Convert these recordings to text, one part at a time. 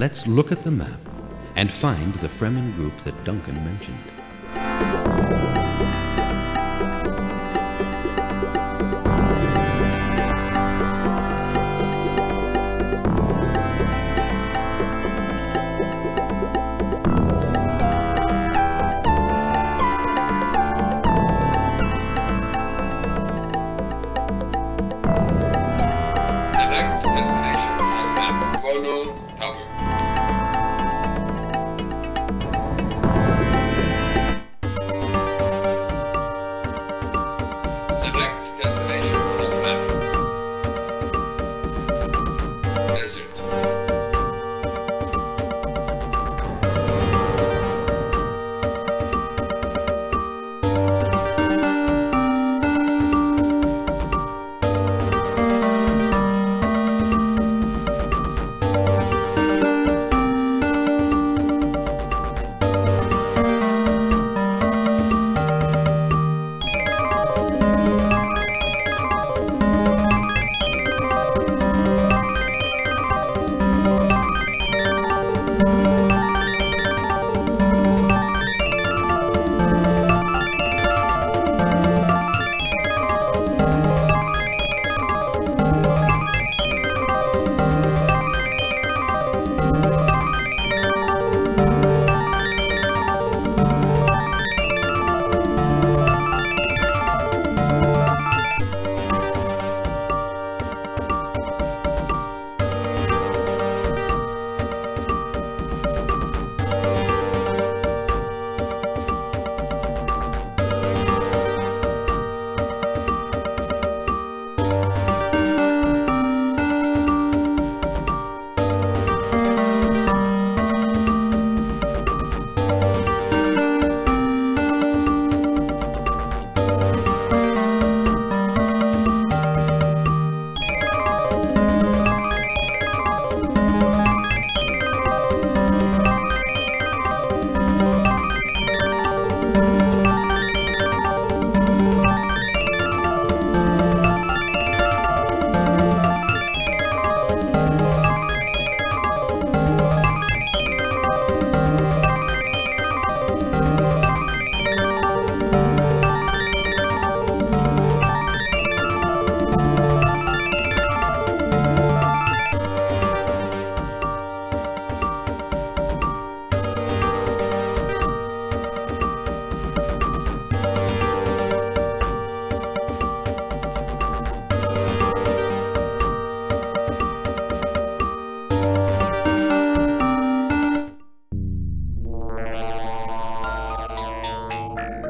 let's look at the map and find the Fremen group that Duncan mentioned. Select destination on map. Chrono Tower. Select destination on map. Desert.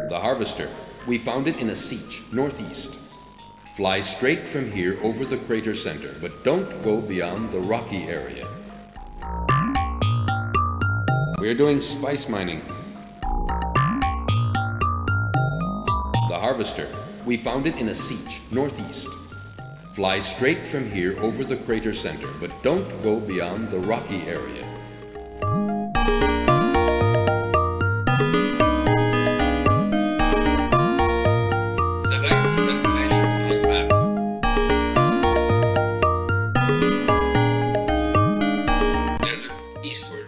The Harvester. We found it in a siege, northeast. Fly straight from here over the crater center, but don't go beyond the rocky area. We're doing spice mining. The Harvester. We found it in a siege, northeast. Fly straight from here over the crater center, but don't go beyond the rocky area. Select destination on map. Desert. Eastward.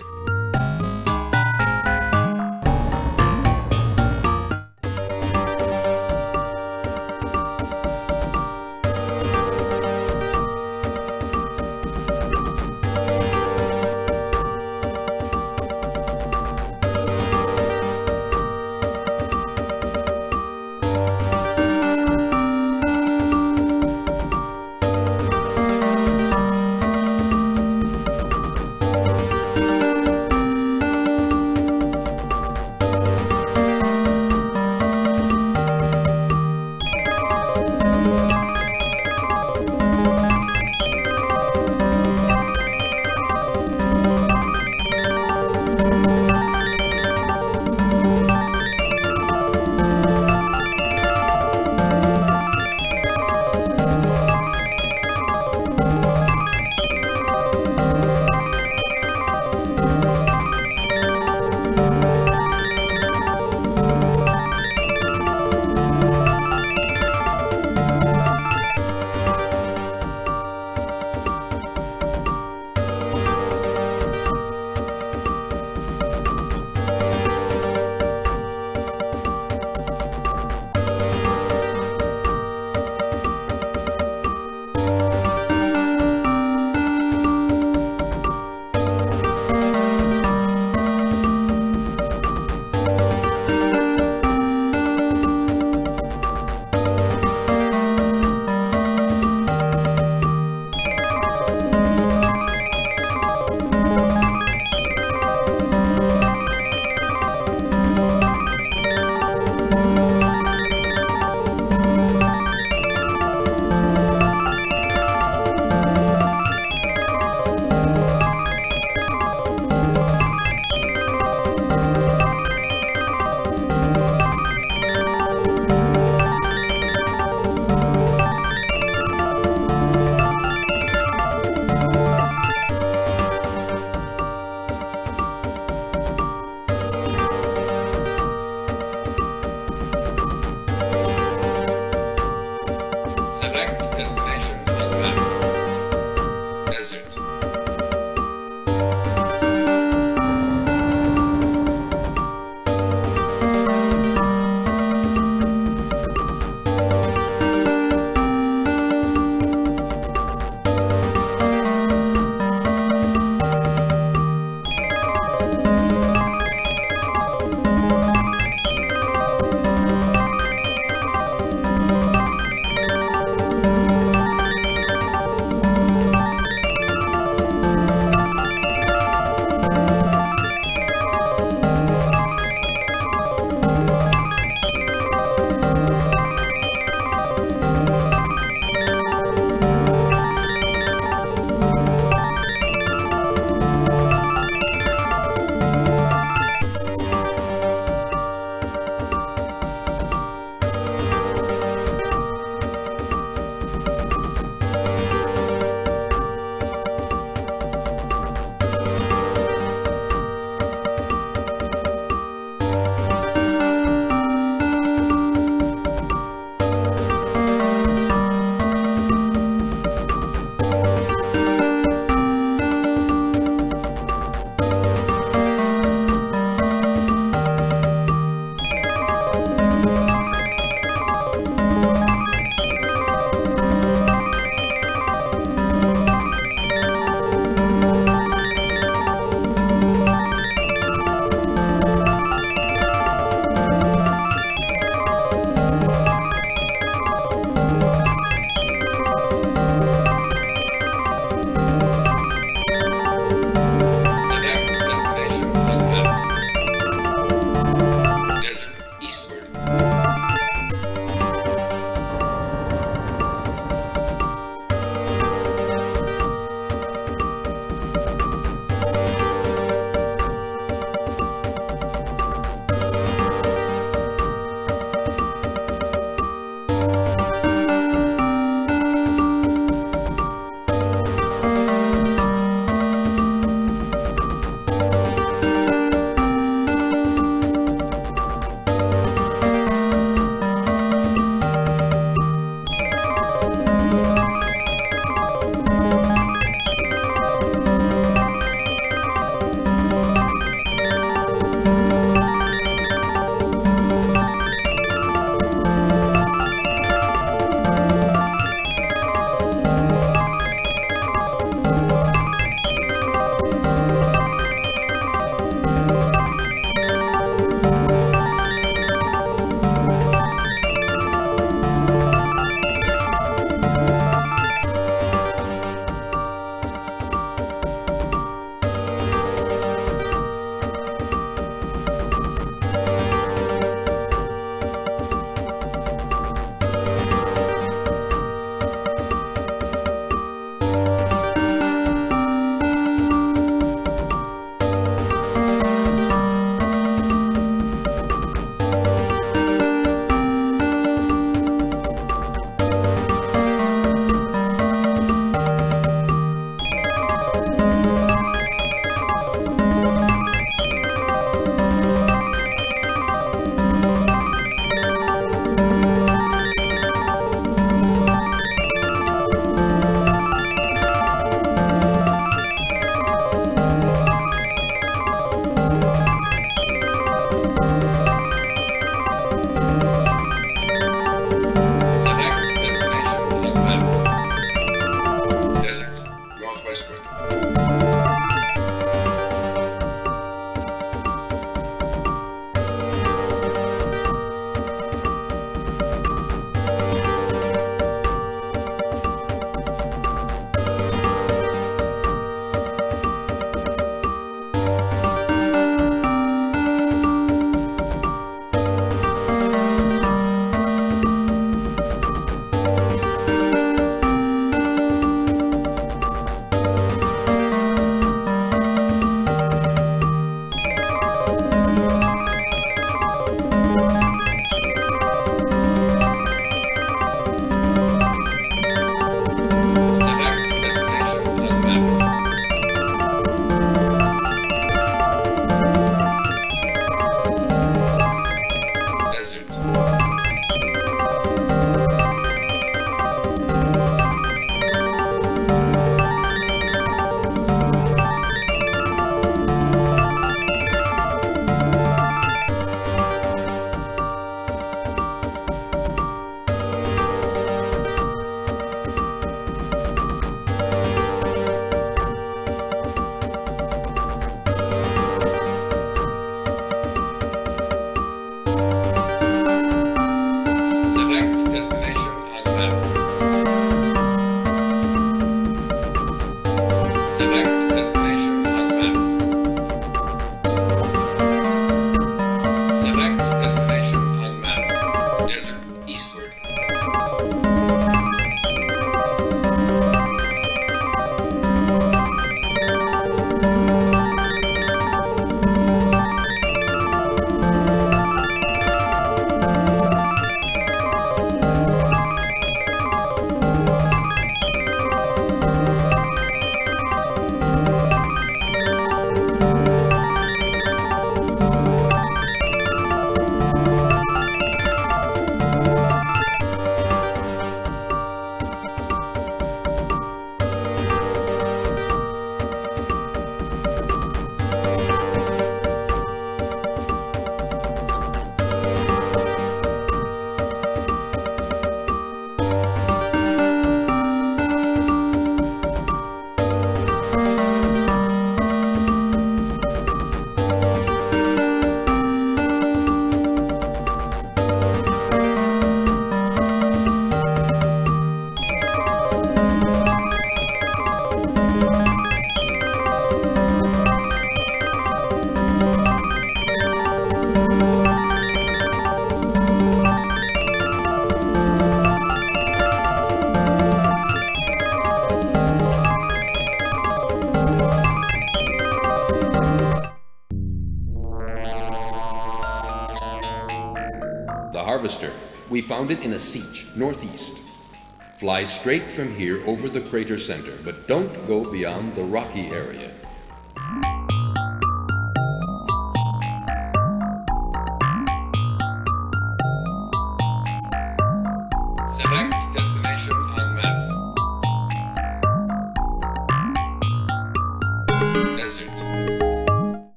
We found it in a siege, northeast. Fly straight from here over the crater center, but don't go beyond the rocky area. Select destination on map. Desert.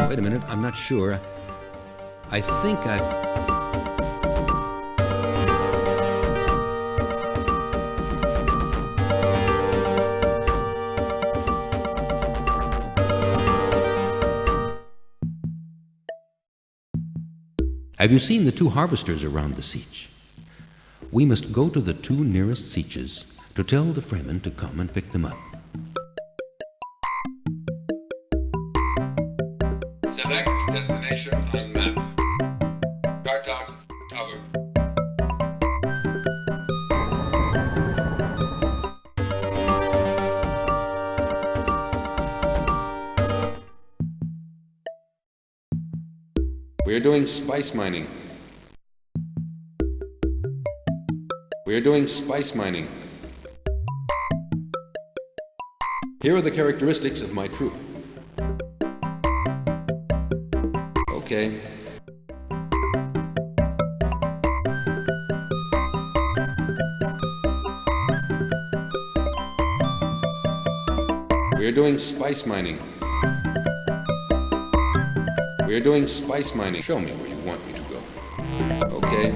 Wait a minute, I'm not sure. I think Have you seen the 2 harvesters around the siege? We must go to the 2 nearest sieges to tell the Fremen to come and pick them up. Select destination on map. Kartok Tower. We are doing spice mining. We are doing spice mining. Here are the characteristics of my troop. Okay. We are doing spice mining. We are doing spice mining. Show me where you want me to go. Okay.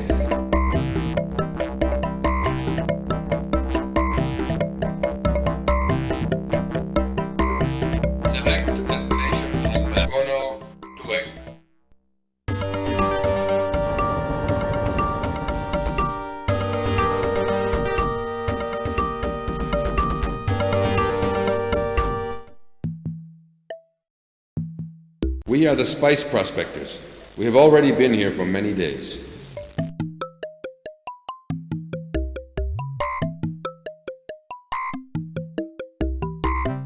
Select destination on map. Kono Tuek. We are the spice prospectors. We have already been here for many days.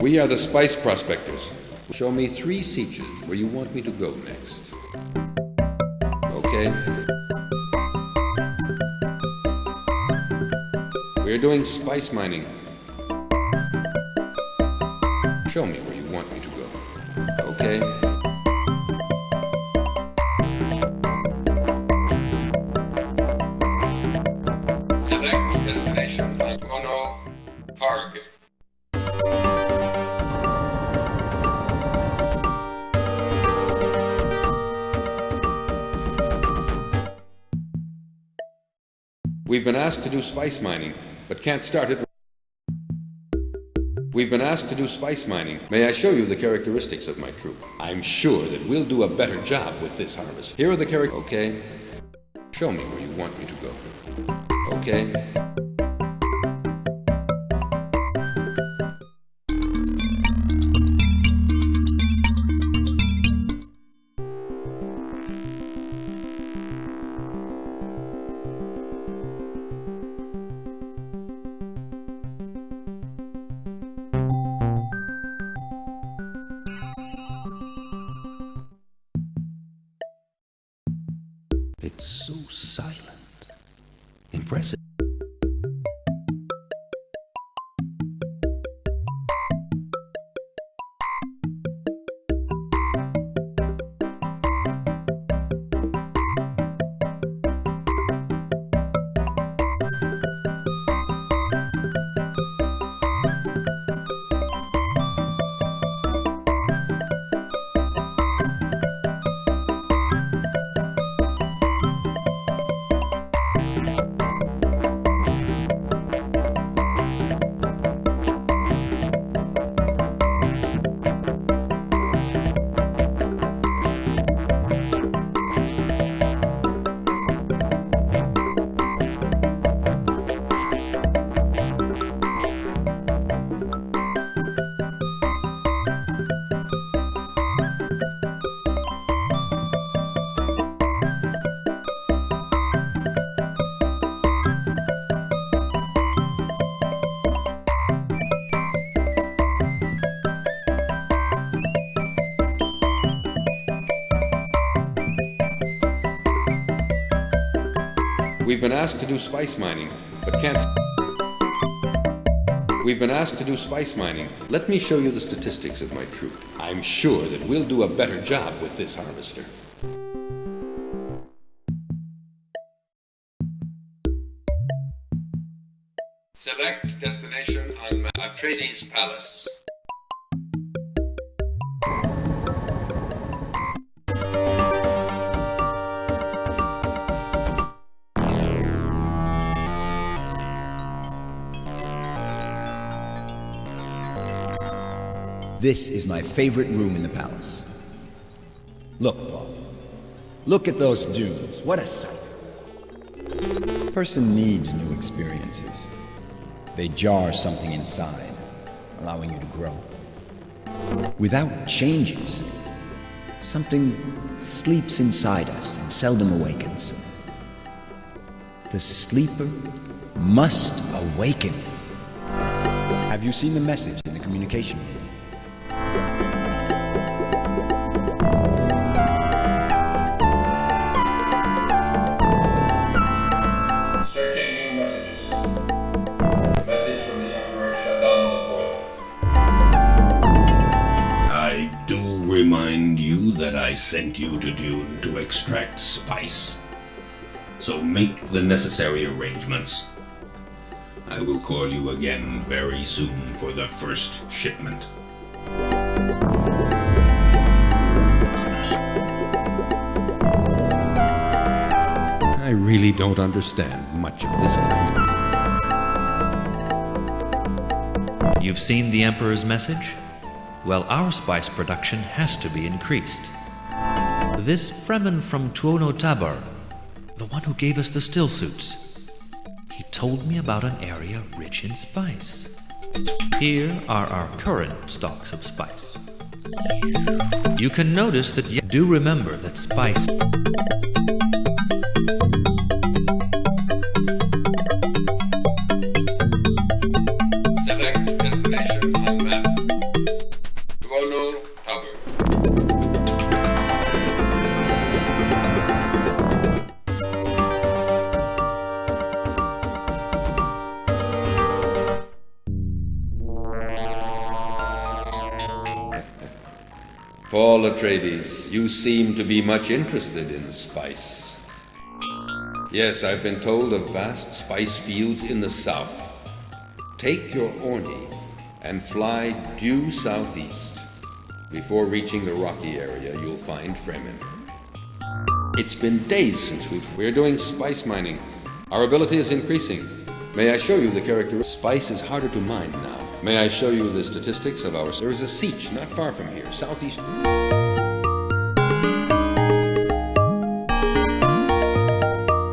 We are the spice prospectors. Show me 3 sieges where you want me to go next. Okay. We are doing spice mining. Show me where you want me to go. Okay. Select destination on Kono Park. We've been asked to do spice mining, but can't start it. We've been asked to do spice mining. May I show you the characteristics of my troop? I'm sure that we'll do a better job with this harvest. Here are the characteristics. Okay. Show me where you want me to go. Okay. It's so silent. Impressive. We've been asked to do spice mining, but can't. We've been asked to do spice mining. Let me show you the statistics of my troop. I'm sure that we'll do a better job with this harvester. Select destination on map. Atreides Palace. This is my favorite room in the palace. Look, Paul. Look at those dunes. What a sight. A person needs new experiences. They jar something inside, allowing you to grow. Without changes, something sleeps inside us and seldom awakens. The sleeper must awaken. Have you seen the message in the communication room? Searching new messages. Message from the Emperor Shaddam IV. I do remind you that I sent you to Dune to extract spice. So make the necessary arrangements. I will call you again very soon for the first shipment. I really don't understand much of this kind of. You've seen the Emperor's message? Well, our spice production has to be increased. This Fremen from THROWBACK, the one who gave us the still suits, he told me about an area rich in spice. Here are our current stocks of spice. You can notice that you do remember that spice. Select destination on map. Tower. Paul Atreides, you seem to be much interested in spice. Yes, I've been told of vast spice fields in the south. Take your Orni and fly due southeast. Before reaching the rocky area, you'll find Fremen. It's been days since we're doing spice mining. Our ability is increasing. May I show you the character? Spice is harder to mine now. May I show you the statistics of our... There is a siege not far from here, southeast.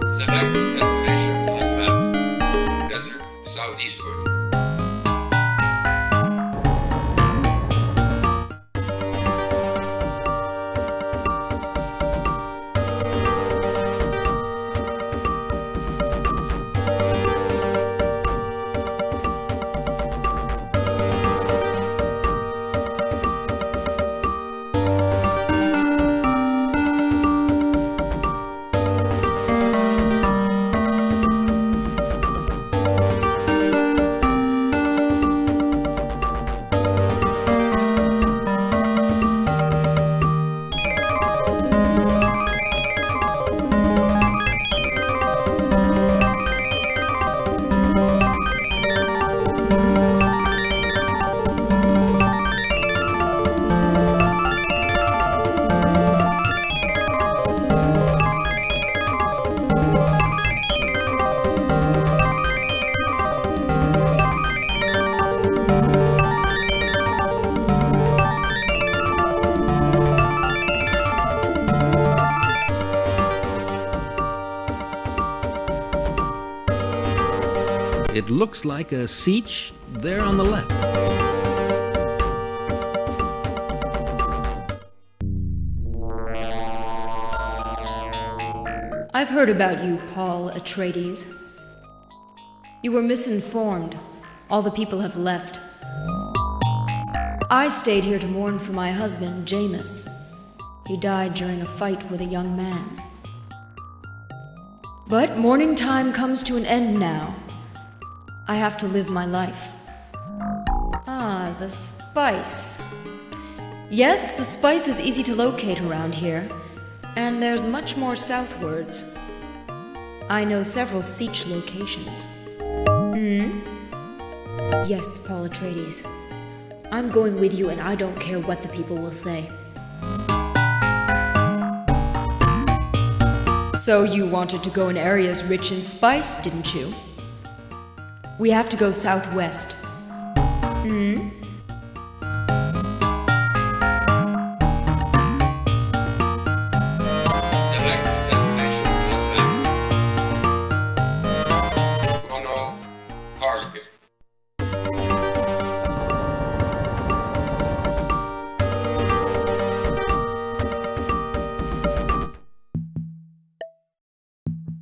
Select destination on map. Desert, southeastward. It looks like a siege there on the left. I've heard about you, Paul Atreides. You were misinformed. All the people have left. I stayed here to mourn for my husband, Jameis. He died during a fight with a young man. But mourning time comes to an end now. I have to live my life. Ah, the spice. Yes, the spice is easy to locate around here, and there's much more southwards. I know several siege locations. Yes, Paul Atreides. I'm going with you, and I don't care what the people will say. So you wanted to go in areas rich in spice, didn't you? We have to go southwest. Select destination on map. Chrono target.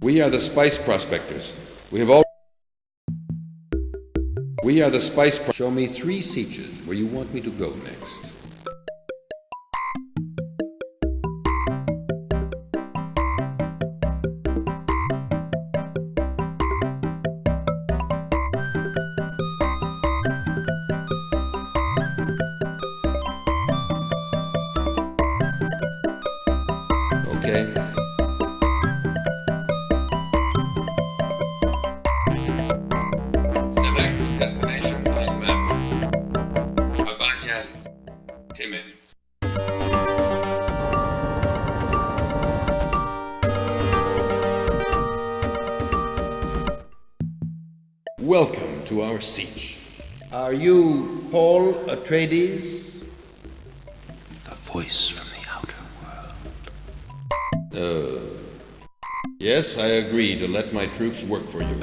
We are the spice prospectors. We are the spice Show me 3 sieges where you want me to go next. Okay. Select destination on map. Albania, Timid. Welcome to our siege. Are you Paul Atreides? The voice from the outer world. Yes, I agree to let my troops work for you.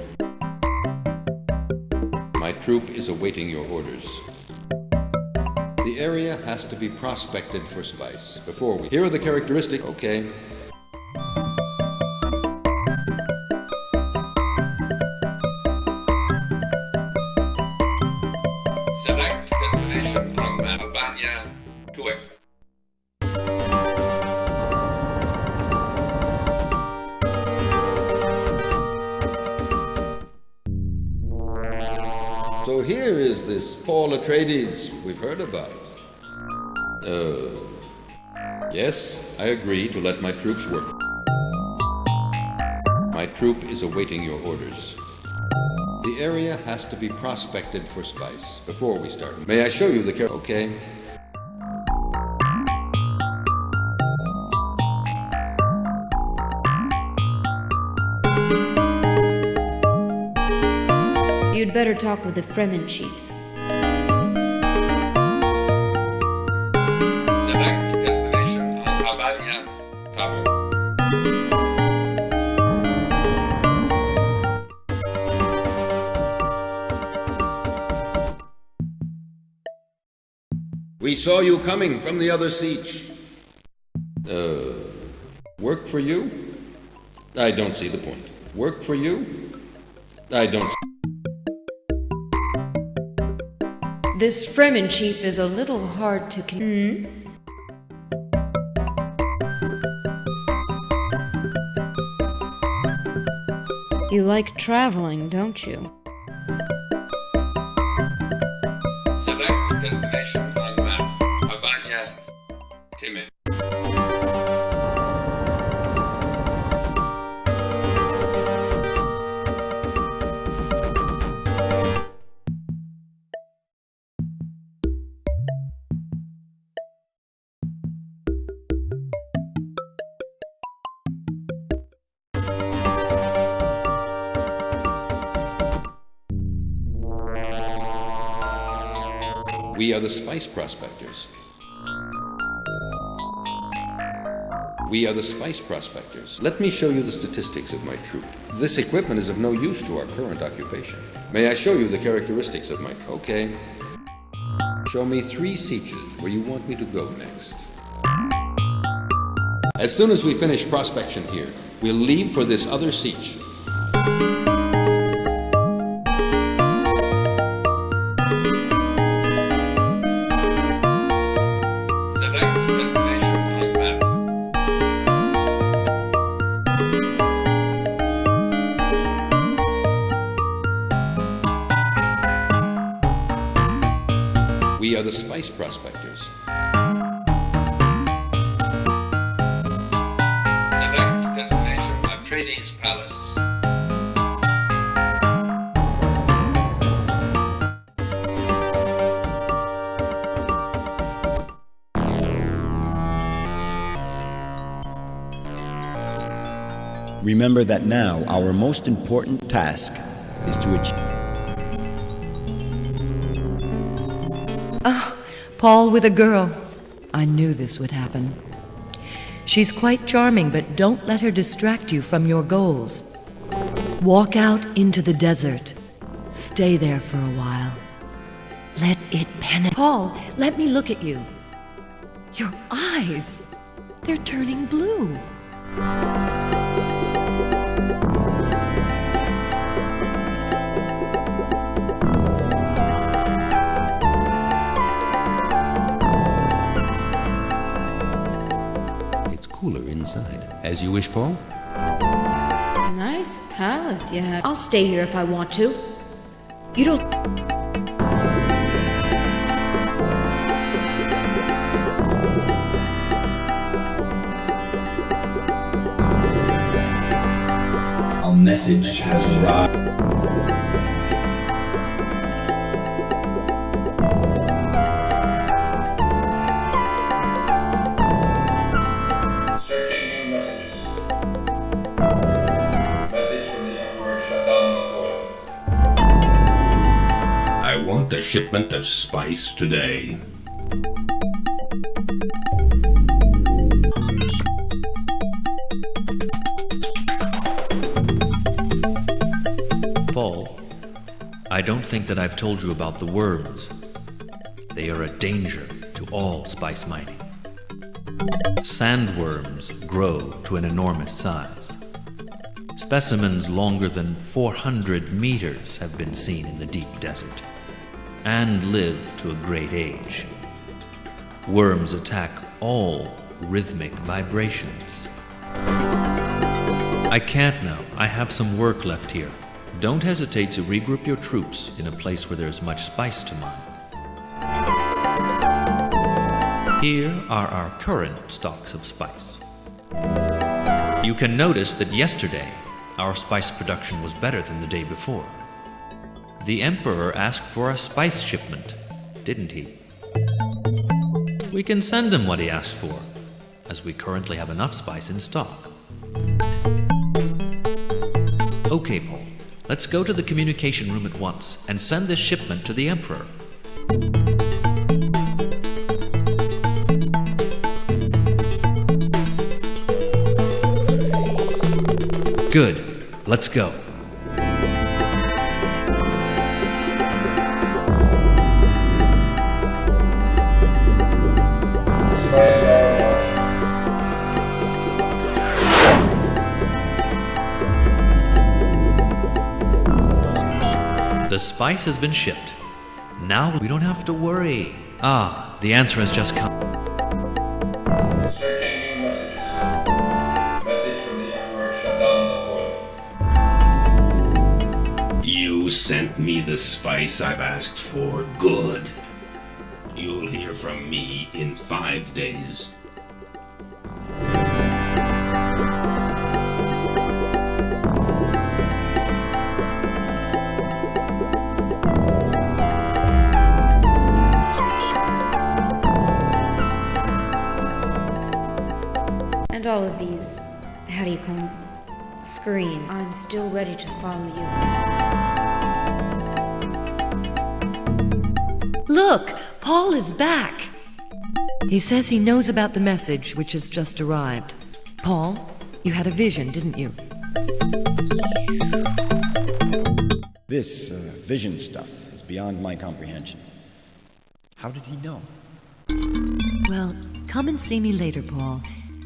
My troop is awaiting your orders. The area has to be prospected for spice before we... Here are the characteristics. Okay. Select destination on map. Albania, Kuwait. So here is this Paul Atreides we've heard about. Yes, I agree to let my troops work. My troop is awaiting your orders. The area has to be prospected for spice before we start. May I show you the Okay. You'd better talk with the Fremen chiefs. Select destination on Havania Tower. We saw you coming from the other siege. Work for you? I don't see the point. Work for you? I don't. This Fremen chief is a little hard to You like traveling, don't you? Select destination on map. Havania Timid. We are the spice prospectors. We are the spice prospectors. Let me show you the statistics of my troop. This equipment is of no use to our current occupation. May I show you the characteristics of my troop? Okay. Show me 3 sieges where you want me to go next. As soon as we finish prospection here, we'll leave for this other siege. We are the spice prospectors. Select destination Atreides Palace. Remember that now our most important task is to achieve. Paul with a girl. I knew this would happen. She's quite charming, but don't let her distract you from your goals. Walk out into the desert. Stay there for a while. Let it penetrate. Paul, let me look at you. Your eyes, they're turning blue. Cooler inside. As you wish, Paul. Nice palace you have. I'll stay here if I want to. You don't... A message has arrived. A shipment of spice today. Paul, I don't think that I've told you about the worms. They are a danger to all spice mining. Sandworms grow to an enormous size. Specimens longer than 400 meters have been seen in the deep desert, and live to a great age. Worms attack all rhythmic vibrations. I can't now. I have some work left here. Don't hesitate to regroup your troops in a place where there's much spice to mine. Here are our current stocks of spice. You can notice that yesterday, our spice production was better than the day before. The Emperor asked for a spice shipment, didn't he? We can send him what he asked for, as we currently have enough spice in stock. Okay, Paul, Let's go to the communication room at once and send this shipment to the Emperor. Good. Let's go. The spice has been shipped. Now we don't have to worry. Ah, the answer has just come. Searching new messages. Message from the Emperor Shaddam IV. You sent me the spice I've asked for. Good. You'll hear from me in 5 days. And all of these, how do you call them? Screen. I'm still ready to follow you. Look! Paul is back! He says he knows about the message which has just arrived. Paul, you had a vision, didn't you? This vision stuff is beyond my comprehension. How did he know? Well, come and see me later, Paul,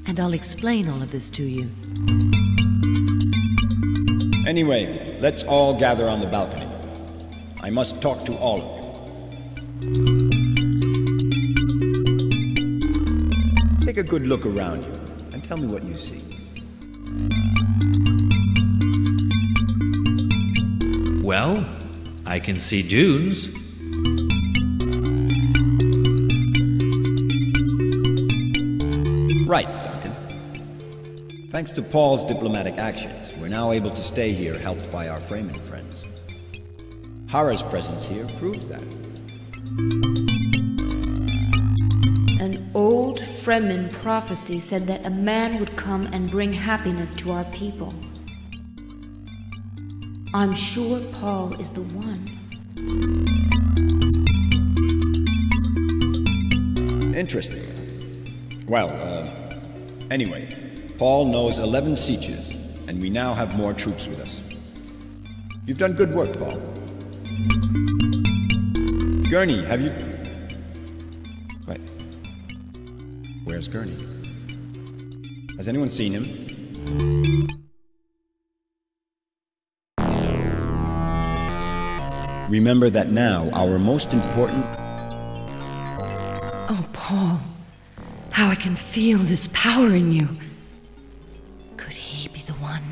and I'll explain all of this to you. Anyway, let's all gather on the balcony. I must talk to all of you. Take a good look around you and tell me what you see. Well, I can see dunes. Right, Duncan. Thanks to Paul's diplomatic actions, we're now able to stay here, helped by our Fremen friends. Hara's presence here proves that. An old Fremen prophecy said that a man would come and bring happiness to our people. I'm sure Paul is the one. Interesting. Well, anyway, Paul knows 11 sieges, and we now have more troops with us. You've done good work, Paul. Gurney, have you... Wait. Where's Gurney? Has anyone seen him? Remember that now our most important... Oh, Paul, how I can feel this power in you. Could he be the one?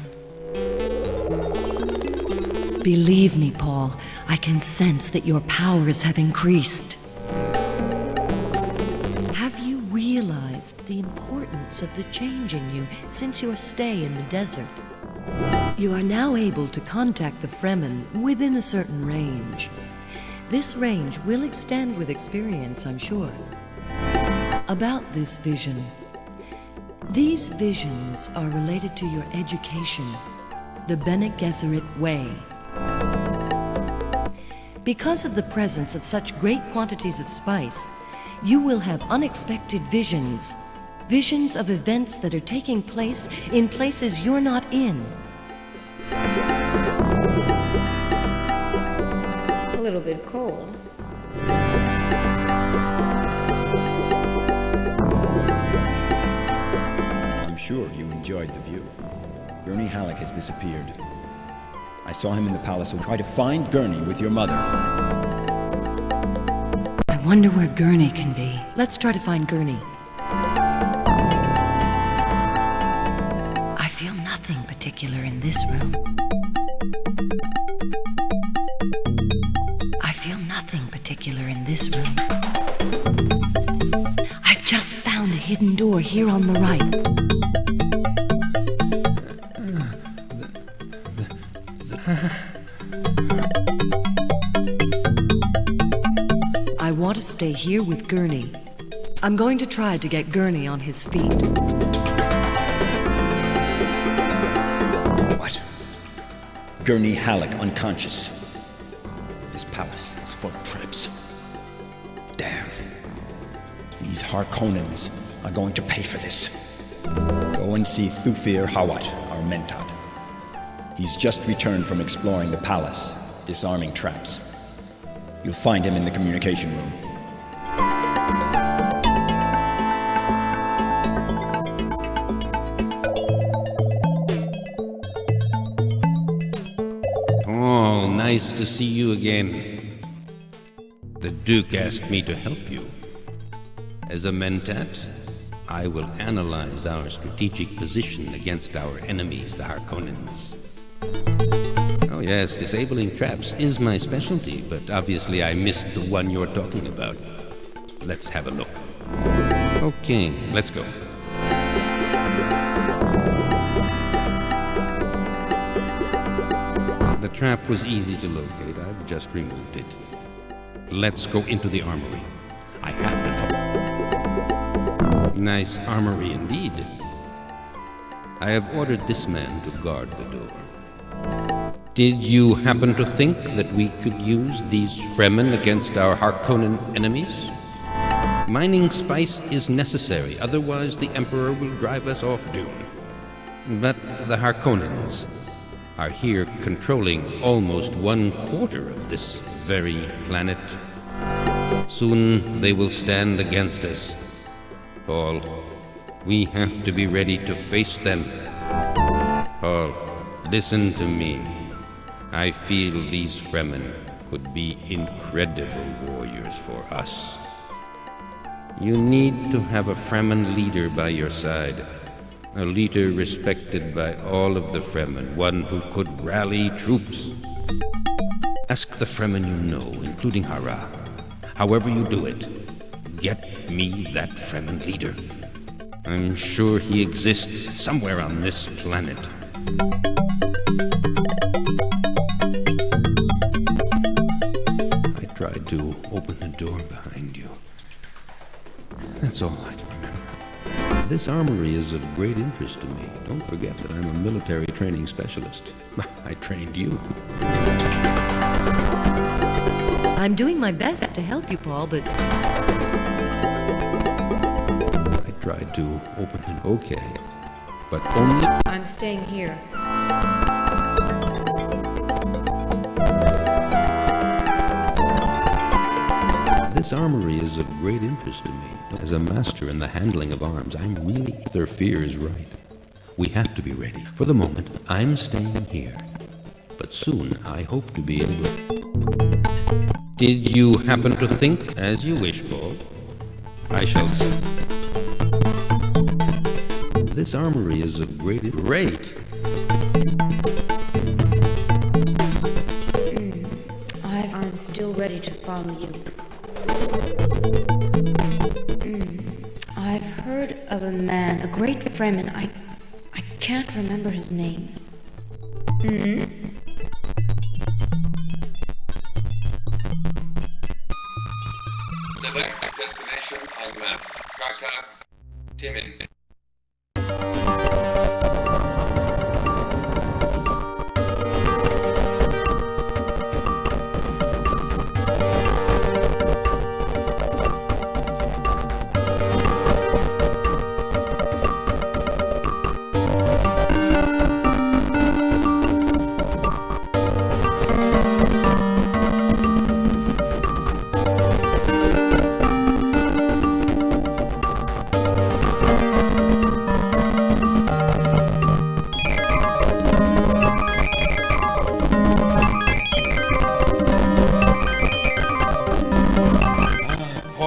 Believe me, Paul, I can sense that your powers have increased. Have you realized the importance of the change in you since your stay in the desert? You are now able to contact the Fremen within a certain range. This range will extend with experience, I'm sure. About this vision. These visions are related to your education, the Bene Gesserit way. Because of the presence of such great quantities of spice, you will have unexpected visions. Visions of events that are taking place in places you're not in. A little bit cold. I'm sure you enjoyed the view. Gurney Halleck has disappeared. I saw him in the palace, so try to find Gurney with your mother. I wonder where Gurney can be. Let's try to find Gurney. I feel nothing particular in this room. I feel nothing particular in this room. I've just found a hidden door here on the right. I want to stay here with Gurney. I'm going to try to get Gurney on his feet. What? Gurney Halleck unconscious. This palace is full of traps. Damn. These Harkonnens are going to pay for this. Go and see Thufir Hawat, our Mentad. He's just returned from exploring the palace, disarming traps. You'll find him in the communication room. Oh, nice to see you again. The Duke asked me to help you. As a Mentat, I will analyze our strategic position against our enemies, the Harkonnens. Oh yes, disabling traps is my specialty, but obviously I missed the one you're talking about. Let's have a look. Okay, let's go. The trap was easy to locate. I've just removed it. Let's go into the armory. I have to talk. Nice armory indeed. I have ordered this man to guard the door. Did you happen to think that we could use these Fremen against our Harkonnen enemies? Mining spice is necessary, otherwise the Emperor will drive us off Dune. But the Harkonnens are here controlling almost 1/4 of this very planet. Soon they will stand against us. Paul, we have to be ready to face them. Paul, listen to me. I feel these Fremen could be incredible warriors for us. You need to have a Fremen leader by your side. A leader respected by all of the Fremen, one who could rally troops. Ask the Fremen you know, including Hara. However you do it, get me that Fremen leader. I'm sure he exists somewhere on this planet. I tried to open the door behind you. That's all I remember. This armory is of great interest to me. Don't forget that I'm a military training specialist. I trained you. I'm doing my best to help you, Paul, but... I tried to open it. Okay. But only... I'm staying here. This armory is of great interest to me. As a master in the handling of arms, I'm really... Their fear is right. We have to be ready. For the moment, I'm staying here. But soon, I hope to be able... Did you happen to think as you wish, Paul? I shall see. This armory is of great... Great! I'm still ready to follow you. I've heard of a man, a great Fremen. I can't remember his name. Select destination on map. Karkab, Timin.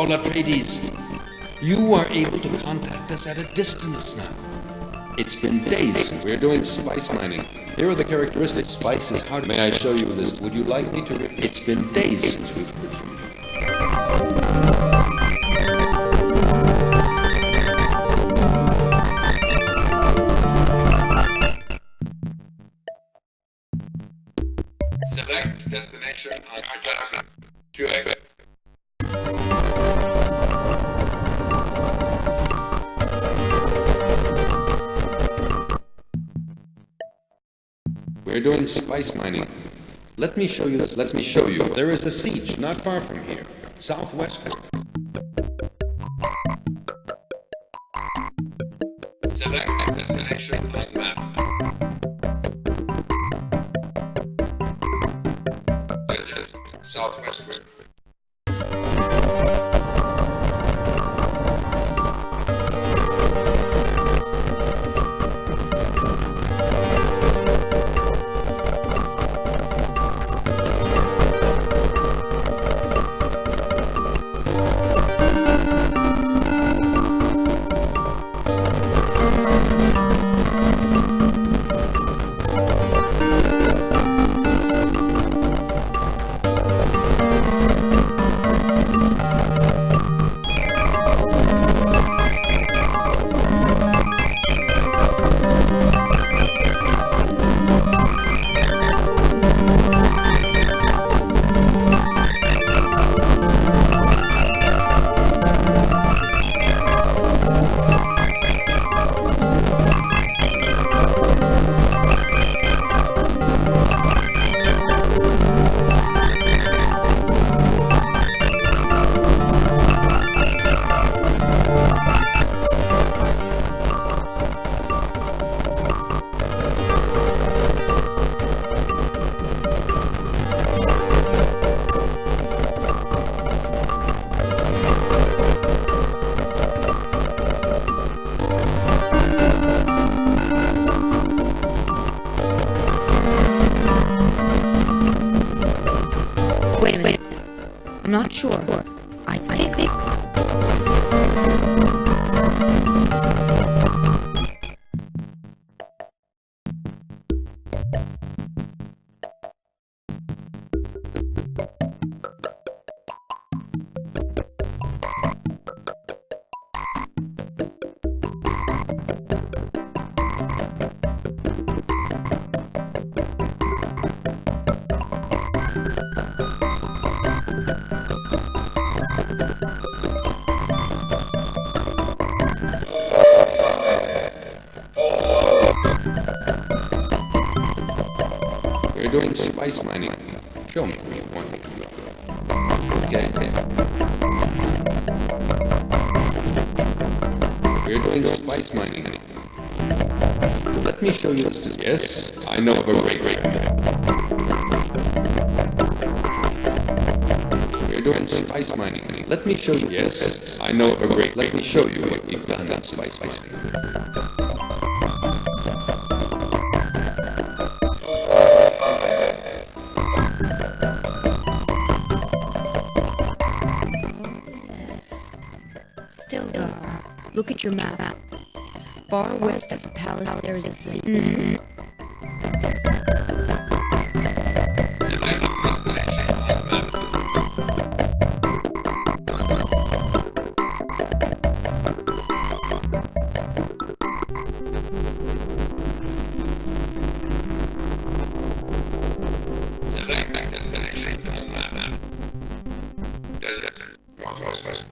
Atreides, you are able to contact us at a distance now. It's been days since we're doing spice mining. Here are the characteristics. Spice is hard. May I show you this? Would you like me to? It's been days since we've heard from you. Select destination on Karkab. Tueg. We're doing spice mining. Let me show you this. Let me show you. There is a siege not far from here, southwestward. Select destination on map. Desert, southwestward. Wait a minute. I'm not sure. I think... We're doing spice mining. Show me where you want me to go. Okay. We're doing spice mining. Let me show you this. Yes, I know of a great. We're doing spice mining. Let me show you. Yes, I know of a great. Let me show you what we've done in spice mining. Still dark. Look at your map. Far west of the palace there is a sea. Select destination on map. Desert, northwestward.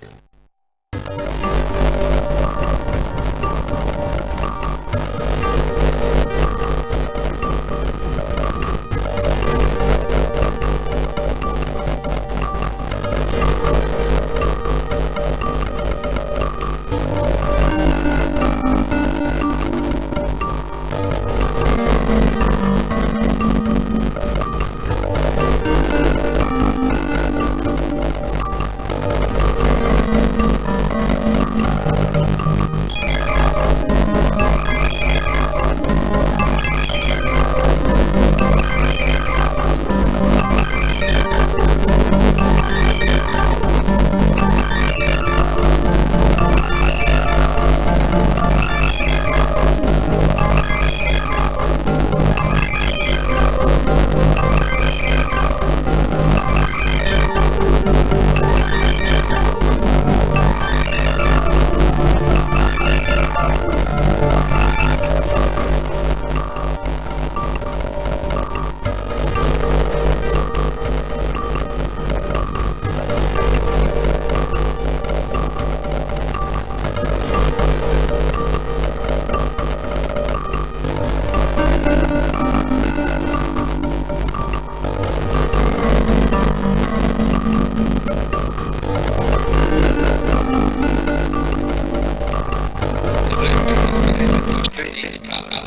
Atreides Palace.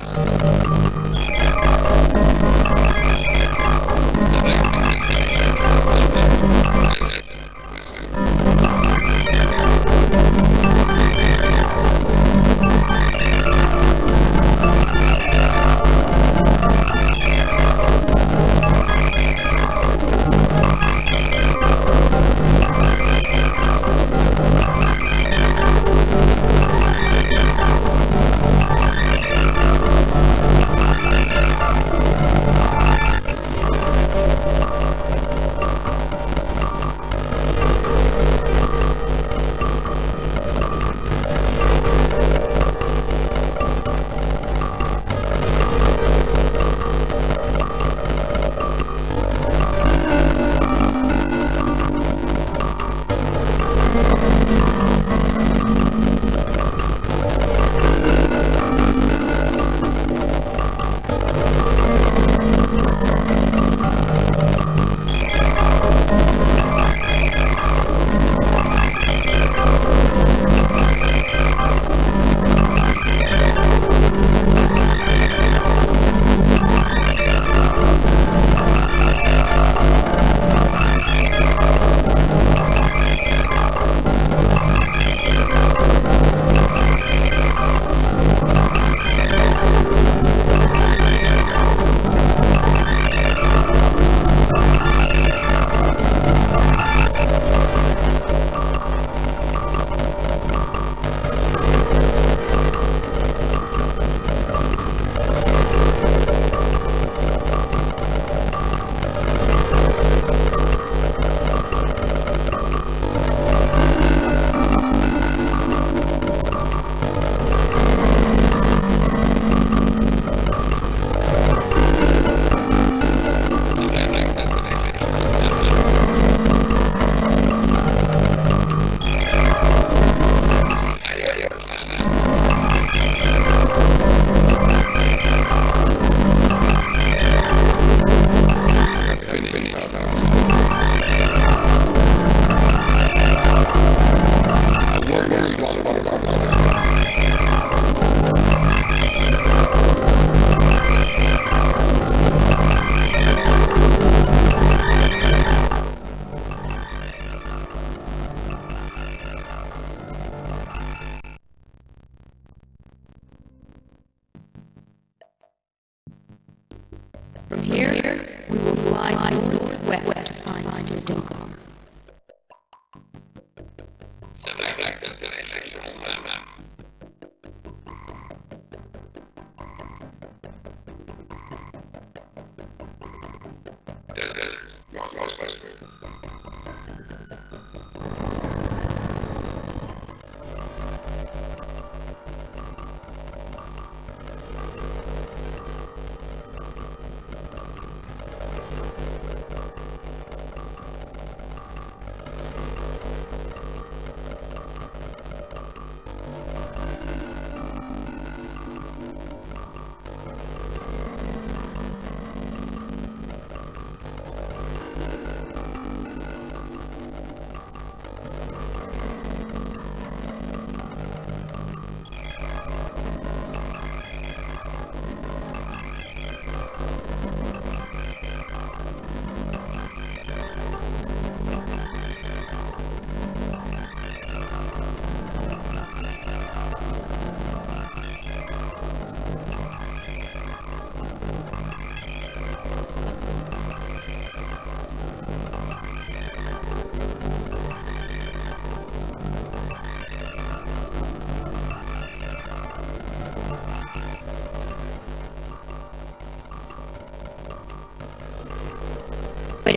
From here, we will fly northwest Pine Steel Dome. Select destination on my map. Desert, northwest.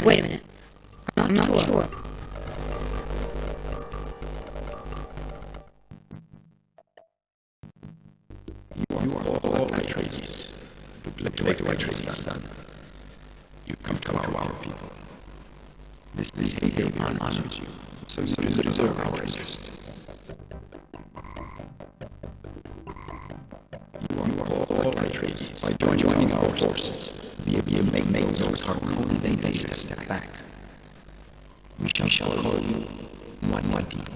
Wait a minute. I'm not sure. You are all Atreides. Look to Atreides, son. You come to our people. This behavior honors you, so you deserve our interest. You are all Atreides. By joining our forces, we make those Harkonnen invaders step back. We shall call you Muad'Dib,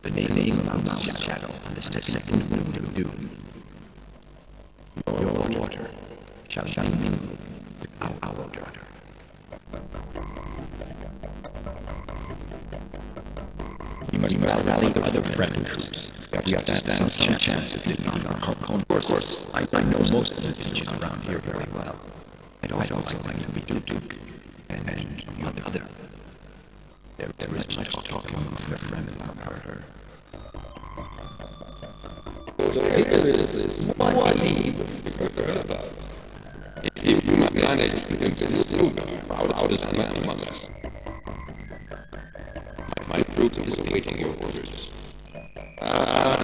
the name of Mount Shadow on the second wind of Dune. shall mingle with our order. We must rally the other Fremen troops. We have to stand some chance of defeating our Harkonnen. Of course, I know most of the teachers around here very well. I'd also like to meet Duke and the other. There is much talking with the Fremen about her. There is this one lead we've heard about. If you manage to convince Stilgar, proudest man among us. My troop is awaiting your orders.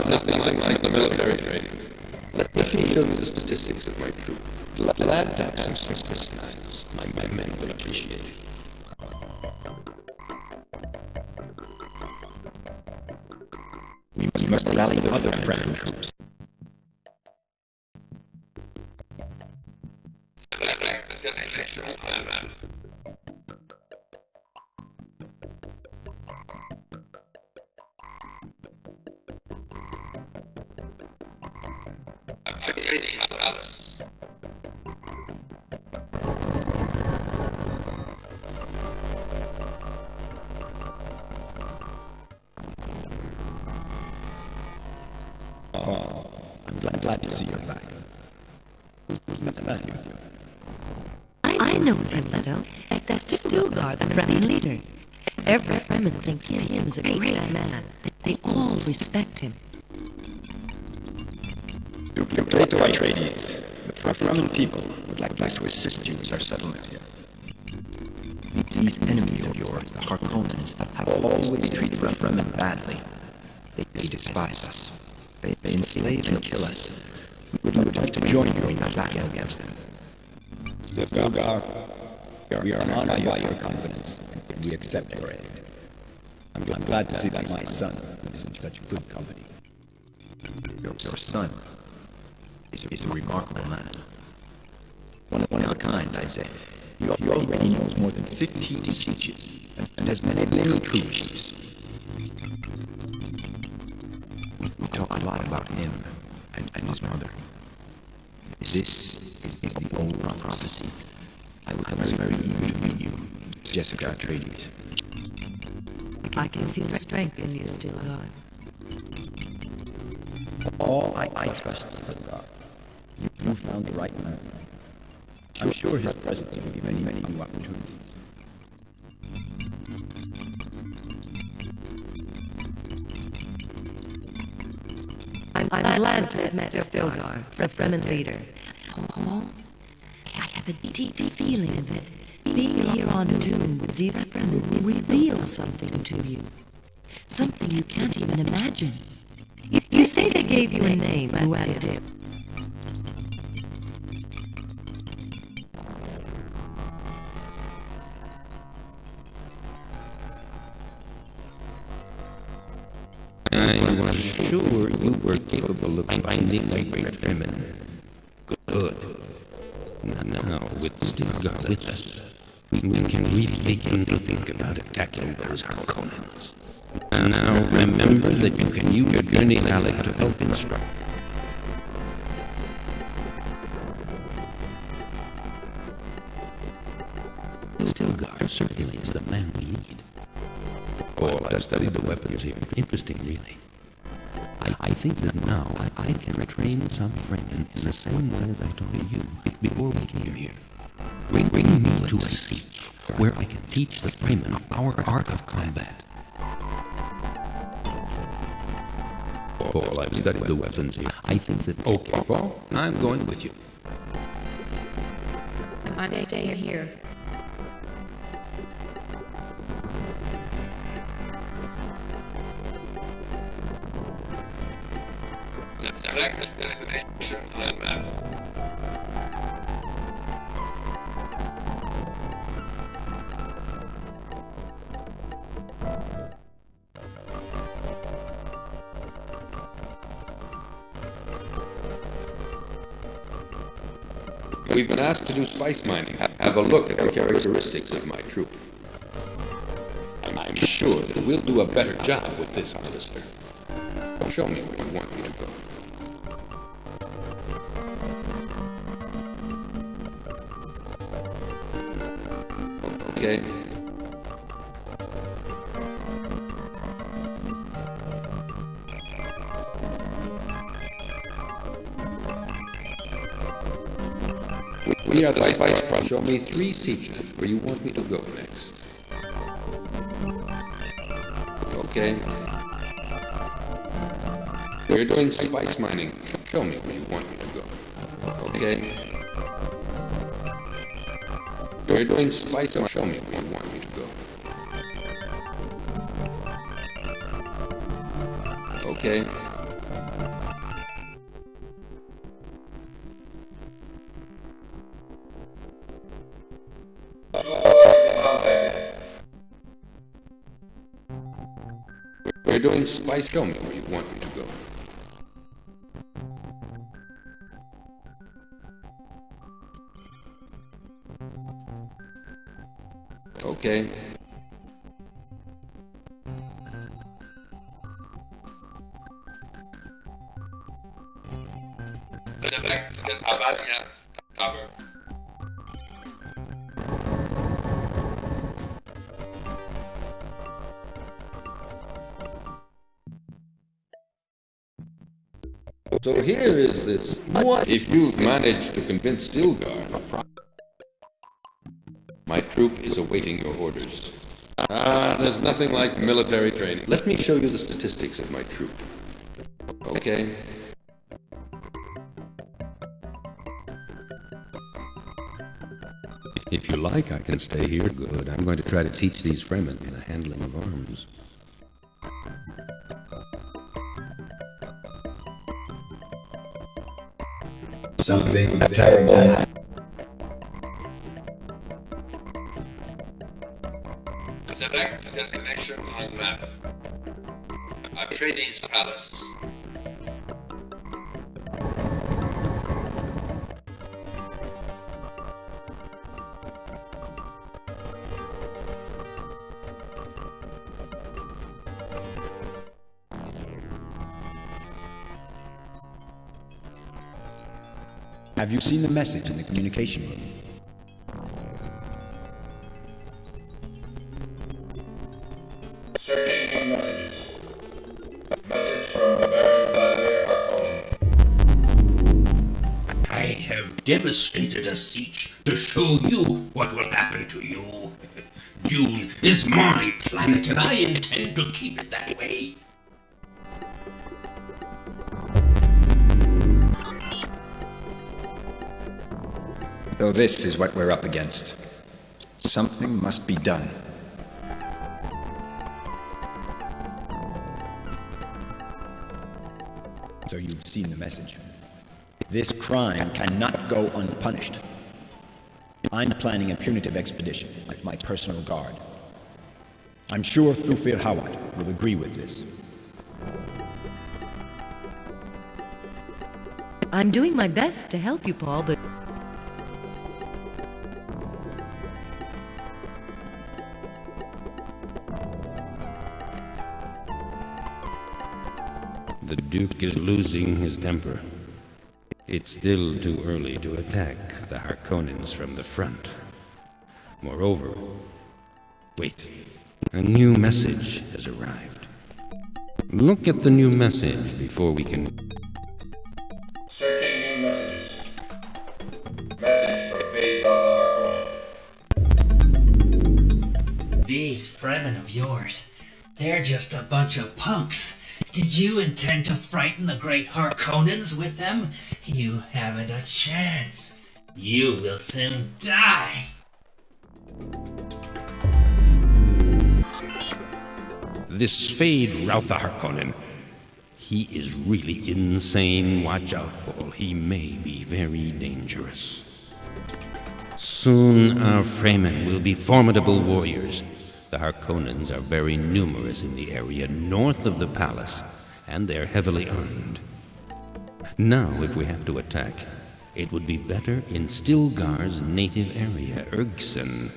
Nothing like the military training. Let me show you the statistics of my troop. Glad to have some service lines. My men will appreciate it. We must rally the other Fremen troops. Destination on map. Atreides Palace. I'm glad to see you back. Who's the man with you? I know him, Leto. That's Stilgar, the Fremen leader. Every Fremen thinks him is a great man. They all respect him. You're great to Atreides. The Fremen people would like to assist you with our settlement here. These enemies of yours, the Harkonnens, have always treated the Fremen badly. They despise us. They enslave and kill us. We would like to join you in our battle against them. Stilgar, we are honored by your confidence, and we accept your aid. I'm glad to see that my son is in such good company. Your son is a remarkable man. One of a kind, I'd say. He already knows more than 15 teachers, and has many little troops. We talk a lot about him and his mother. This is the old prophecy. I was very eager to meet you, Jessica Atreides. I can feel strength in you, Stilgar. All I trust is God. You found the right man. I'm sure his presence will give many new opportunities. I'm glad to have met Stilgar, the Fremen leader. Paul, I have a deep feeling that being here on Dune with these Fremen will reveal something to you. Something you can't even imagine. You say they gave you a name, who added it? I was sure you were capable of finding a great Fremen. Good. Now, with Stilgar with us, we can really begin to think about attacking those Harkonnens. And now remember that you can use your journey Alec to help instruct. Stilgar certainly is the man we need. Oh, I studied the weapons here. Interesting, really. I think that now I can train some Fremen in the same way as I taught you before we came here. Bring me to a seat where I can teach the Fremen our art of combat. Paul, I've studied the weapons here. I think that... Okay, Paul, I'm going with you. I'm staying here. Select destination on map. We've been asked to do spice mining. Have a look at the characteristics of my troop. I'm sure that we'll do a better job with this harvester. Show me where you want me to go. Okay. We are the Spice Project. Show me 3 sections where you want me to go next. Okay. We're doing spice mining. Show me where you want me to go. Okay. We're doing spice mining. Show me where you want me to go. Okay. We're doing spice. Show me where you want me to go. Okay. Select das Avalia Cover. So here is this. What? If you've managed to convince Stilgar, my troop is awaiting your orders. There's nothing like military training. Let me show you the statistics of my troop. Okay. If you like, I can stay here. Good. I'm going to try to teach these Fremen the handling of arms. Something terrible. Select destination on map. Atreides Palace. Have you seen the message in the communication room? Searching new messages. Message from the Baron Vladimir Harkonnen. I have devastated a siege to show you what will happen to you. Dune is my planet, and I intend to keep it that way. Though this is what we're up against. Something must be done. So you've seen the message. This crime cannot go unpunished. I'm planning a punitive expedition with my personal guard. I'm sure Thufir Hawat will agree with this. I'm doing my best to help you, Paul, but The Duke is losing his temper. It's still too early to attack the Harkonnens from the front. Moreover, wait, a new message has arrived. Look at the new message before we can... Searching new messages. Message from Fade Baba Harkonnen. These Fremen of yours, they're just a bunch of punks. Did you intend to frighten the great Harkonnens with them? You haven't a chance. You will soon die. This Fade Routha Harkonnen, he is really insane. Watch out, Paul. He may be very dangerous. Soon our Fremen will be formidable warriors. The Harkonnens are very numerous in the area north of the palace, and they're heavily armed. Now, if we have to attack, it would be better in Stilgar's native area, Ergson.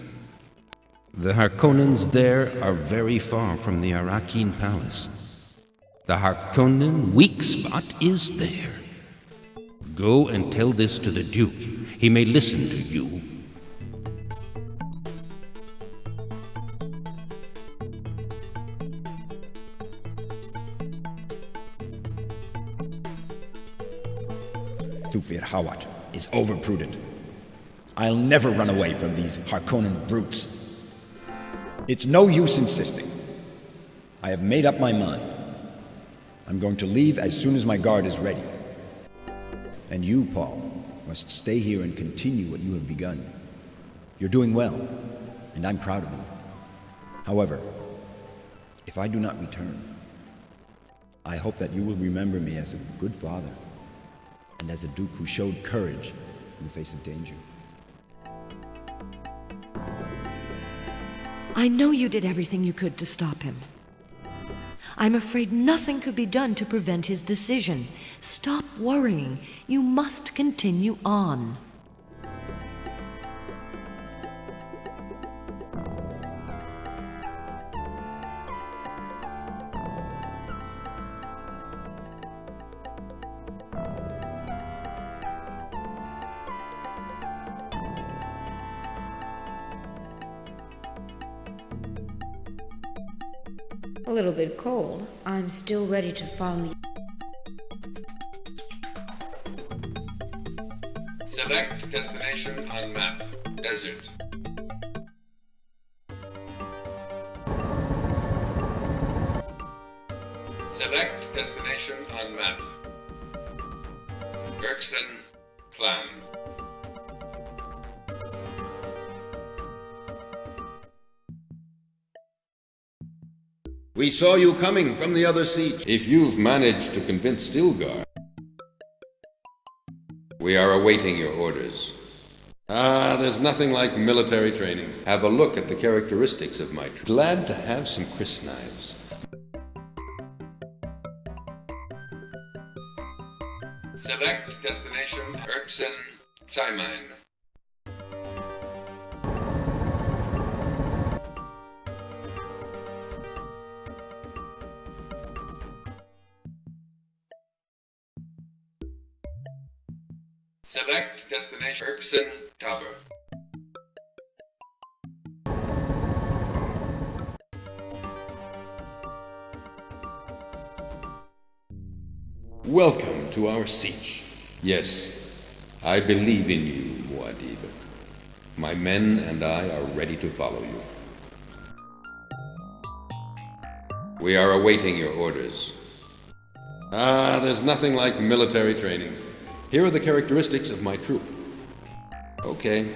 The Harkonnens there are very far from the Arakin Palace. The Harkonnen weak spot is there. Go and tell this to the Duke. He may listen to you. THROWBACK is overprudent. I'll never run away from these Harkonnen brutes. It's no use insisting. I have made up my mind. I'm going to leave as soon as my guard is ready. And you, Paul, must stay here and continue what you have begun. You're doing well, and I'm proud of you. However, if I do not return, I hope that you will remember me as a good father and as a duke who showed courage in the face of danger. I know you did everything you could to stop him. I'm afraid nothing could be done to prevent his decision. Stop worrying. You must continue on. A little bit cold. I'm still ready to follow you. Select destination on map. Desert. Select destination on map. Gurkson Clan. We saw you coming from the other siege. If you've managed to convince Stilgar, we are awaiting your orders. There's nothing like military training. Have a look at the characteristics of my troop. Glad to have some crysknives. Select destination Gurkson Simon. Select destination Gurkson Tower. Welcome to our siege. Yes, I believe in you, Muad'Dib. My men and I are ready to follow you. We are awaiting your orders. There's nothing like military training. Here are the characteristics of my troop. Okay.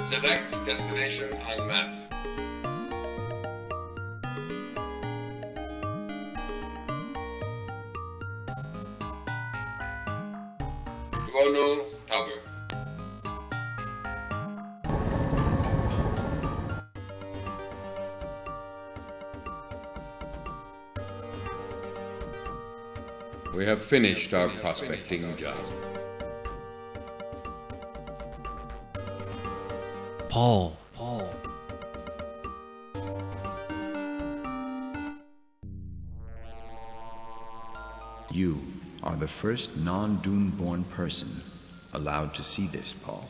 Select destination on map. Duono Tower. We have finished our prospecting job. Paul. You are the first non-Dune-born person allowed to see this, Paul.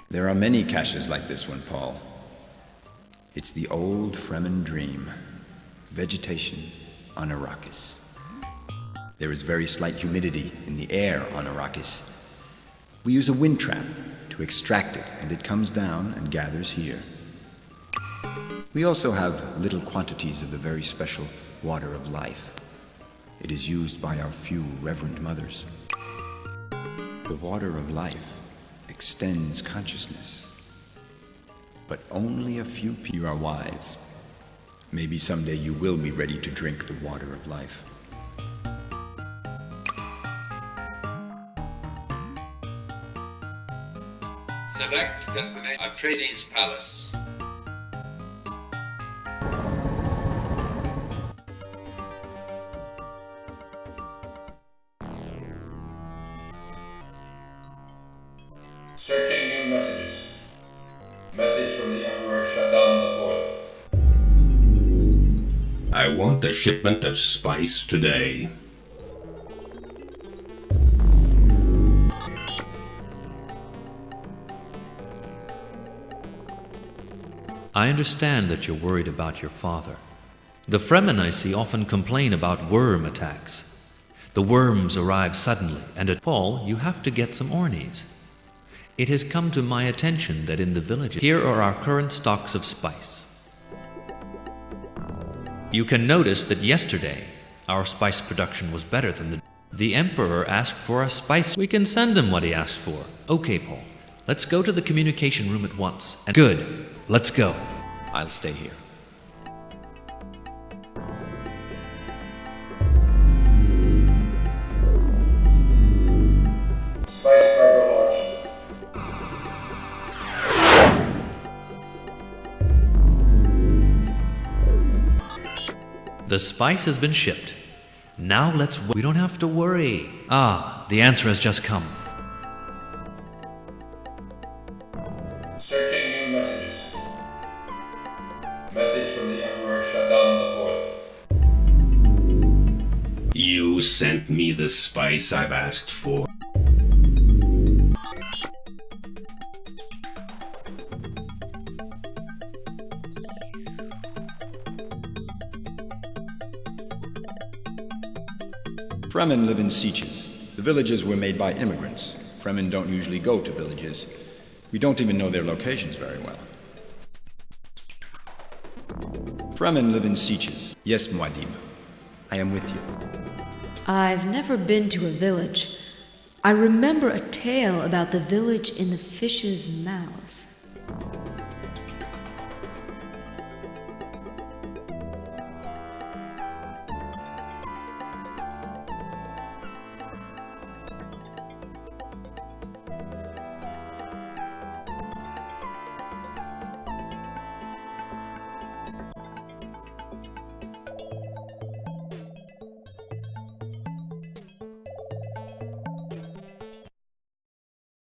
There are many caches like this one, Paul. It's the old Fremen dream. Vegetation on Arrakis. There is very slight humidity in the air on Arrakis. We use a wind trap to extract it, and it comes down and gathers here. We also have little quantities of the very special water of life. It is used by our few reverend mothers. The water of life extends consciousness. But only a few people are wise. Maybe someday you will be ready to drink the water of life. Select destination Atreides Palace. Searching new messages. Message from the Emperor Shaddam IV. I want a shipment of spice today. I understand that you're worried about your father. The Fremen I see often complain about worm attacks. The worms arrive suddenly, and at Paul, you have to get some ornies. It has come to my attention that in the village, here are our current stocks of spice. You can notice that yesterday, our spice production was better than the Emperor asked for a spice. We can send him what he asked for. Okay, Paul, let's go to the communication room at once. And good, let's go. I'll stay here. Spice cargo launched. The spice has been shipped. Now we don't have to worry. Ah, the answer has just come. Searching new messages. Message from the Emperor Shaddam IV. You sent me the spice I've asked for. Fremen live in sieges. The villages were made by immigrants. Fremen don't usually go to villages. We don't even know their locations very well. Fremen live in sieges. Yes, Muad'Dib. I am with you. I've never been to a village. I remember a tale about the village in the fish's mouth.